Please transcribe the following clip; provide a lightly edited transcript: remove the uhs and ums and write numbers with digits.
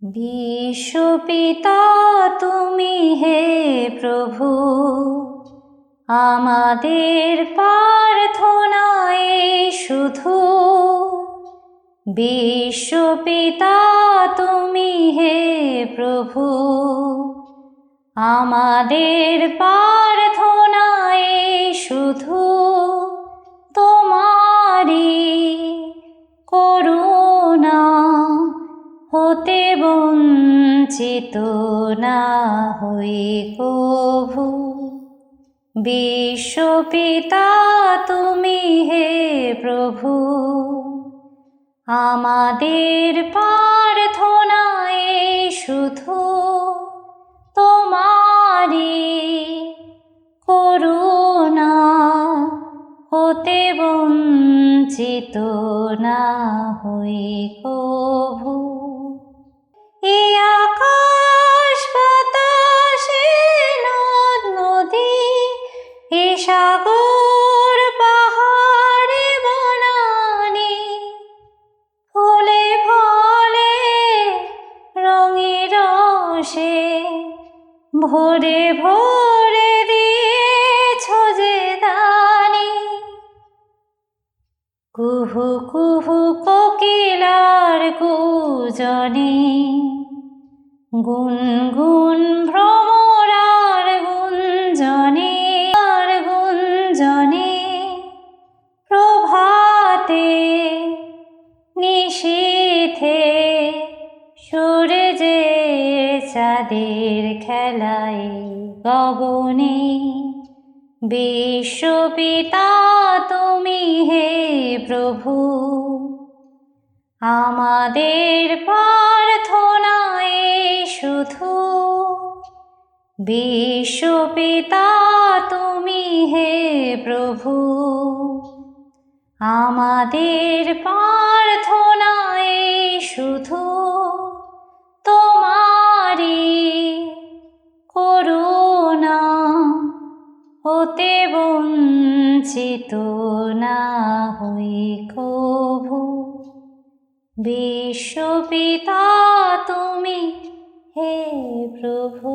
বিশ্বপিতা তুমি হে প্রভু, আমাদের প্রার্থনা এই শুধু। বিশ্বপিতা তুমি হে প্রভু, আমাদের প্রার্থনা এই শুধু। তোমারি করুণা হতে বঞ্চিত না হই কভু। বিশ্বপিতা তুমি হে প্রভু, আমাদের প্রার্থনা এই শুধু। তোমারি করুণা হতে বঞ্চিত না হই কভু। এ আকাশ বাতাসে নদ নদী, এ সাগর পাহাড়ে বনানী, ফুলে ফলে রঙে রসে ভরে ভরে দিয়েছ যে দানি। কুহু কুহু কোকিলার কুজনে, গুনগুন ভ্রমরার গুঞ্জনে, গুঞ্জনে প্রভাতে নিশীথে সূর্যে চাঁদের খেলায় গগনে। বিশ্বপিতা তুমি হে প্রভু, আমাদের প্রার্থনা এই শুধু। বিশ্বপিতা তুমি হে প্রভু, আমাদের প্রার্থনা এই শুধু। তোমারি করুণা হতে বঞ্চিত না হই কভু। বিশ্বপিতা তুমি হে প্রভু।